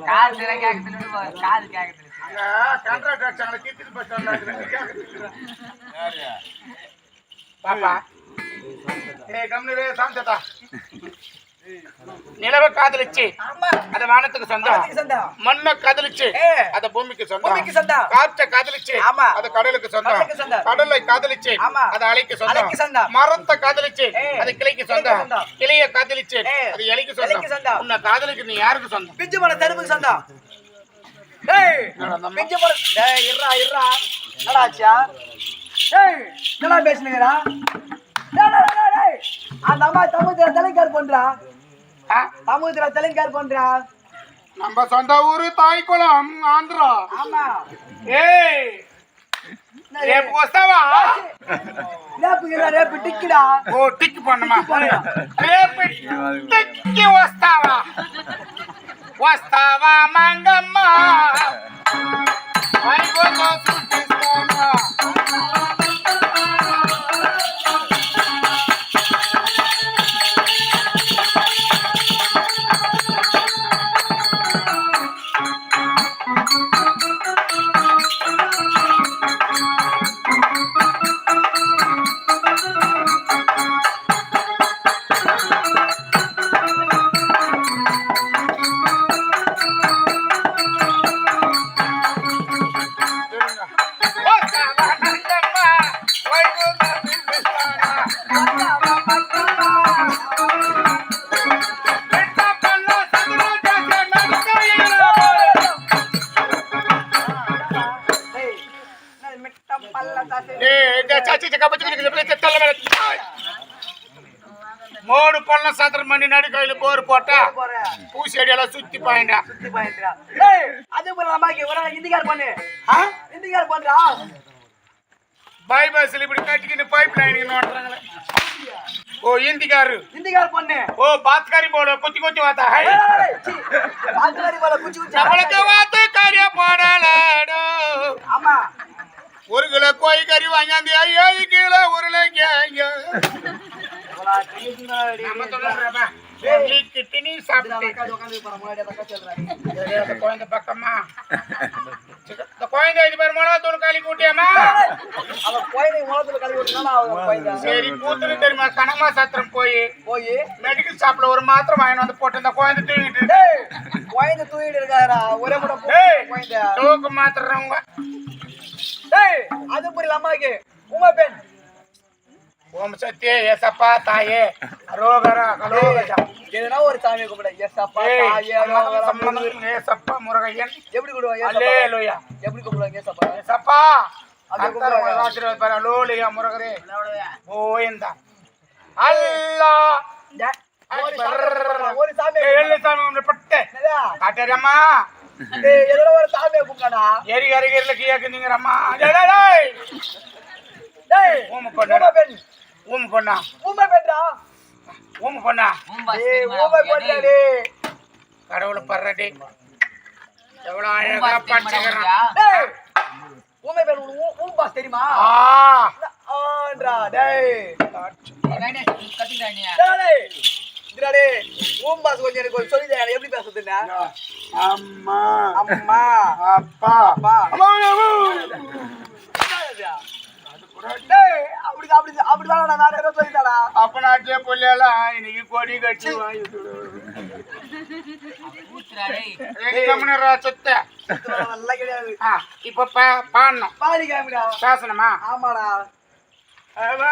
கால் சில கேக்குது கால் கேக்குது கான்ட்ராக்ட் அடிச்சாங்க தீர்த்து பாப்பா ஏ கம்னு சாந்ததா நிலவை காதலிச்சு அத வானத்துக்கு சொந்தம் மண்ணை காதலிச்சு அத பூமிக்கு சொந்தம் காற்றை காதலிச்சு அத கடலுக்கு சொந்தம் கடலை காதலிச்சு அத அலைக்கு சொந்தம் மரத்தை காதலிச்சு அது கிளைக்கு சொந்தம் கிளைய காதலிச்சு அது இலைக்கு சொந்தம் உன்னை காதலிக்கு நீ யாருக்கு சொந்தம் பிஞ்சு மலை தெருவுக்கு சொந்தம் பிஞ்சு மலை இருறா இருறா நல்லாச்சியா நல்லா பேசுனீங்கடா அந்த அம்மா சமூகத்துல தலைக்கார் பண்றா சமூகத்துல தலைக்கார் பண்றா நம்ம சொந்த ஊரு தாய்குளம் ஆந்திரா ஆமா ஏய் ரேப்பு வஸ்தாவா ரேப்பு டிக்கிடா ஓ டிக்கு பண்ணுமா ரேப்பு டிக்கி వస్తావా వస్తావా మంగమ్మ వైగోతో చూపిస్తానా மோடு பள்ள சத்திரம் பண்ணி நடுக்கையில போர் போட்டா பூசி அடியெல்லாம் சுத்தி பாயிண்டா அது போல அம்மாக்கு ஒரு இந்திக்கார் பண்ணு இந்திக்கார் பண்றா பைபாஸ்ல இப்படி கட்டிக்கிட்டு பைப் லைன் நோட்டுறாங்களே ஓ இந்திக்கார் பண்ணு ஓ பாத்காரி போல குத்தி குத்தி வாத்தா பாத்காரி போல குச்சி குச்சி நம்மளுக்கு வாத்து கறிய போடலாடோ ஆமா 1 கிலோ கோழி கறி வாங்கியாந்து 7 கிலோ உருளைக்கிழங்கு கிட்டினி சாப்பிட்டு குழந்தை பக்கமா இந்த குழந்தை இது பேர் மிளகாத்தூள் களி கூட்டியம்மா சரி கூத்துன்னு தெரியுமா கனமா சத்திரம் போய் மெடிக்கல் ஷாப்ல ஒரு மாத்திரம் வாங்கி வந்து போட்டு இந்த குழந்தை தூக்கிட்டு இருக்காரா ஒரே தூக்கு மாத்திரவங்க அது புரியல அம்மாக்கு உமா பெண் ஓம் சத்தியே ஏசப்பா தாயே அரோகரா கலோகஜா எதனா ஒரு சாமி கும்பிட ஏசப்பா தாயே அரோகரா ஏசப்பா முருகையன் எப்படி கும்பிடுவாங்க அல்லேலூயா எப்படி கும்பிடுவாங்க ஏசப்பா ஏசப்பா அந்தர ஆசீர்வாத பர லோலியா முருகரே கோயந்தா அல்லாஹ் ஒரு சாமி ஏழு சாமி பட்டே காட்டறம்மா எதனா ஒரு சாமி கும்பிடடா ஏரி அருகில கேக்குறீங்கறம்மா டேய் டேய் ஓம் பண்ணா பெண் ஊம் பண்ணா ஊமை பெற்றா ஊம் பண்ணா ஊமை பண்ணாடி கடவுளை பர்றடி எவ்வளவு அழகா பச்சைக்கறான் டேய் ஊமை பெண் ஊம் பாஸ் தெரியுமா ஆன்றா டேய் வேணே கத்திடா நீ டேய் இதுடா ஊம் பாஸ் கொஞ்சம் எனக்கு சொல்லிடா எப்படி பேசுதுன்னா அம்மா அம்மா அப்பா அப்பா அம்மா அப்படிதான் நான் வேற சொல்லிட்டாடா அப்ப நாட்டே பொல்லையெல்லாம் இன்னைக்கு கொடி கட்டி வாங்கிட்டு சொத்த நல்லா கிடையாது இப்ப பாடணும் பாடி காமிடா பேசணுமா ஆமாடா வா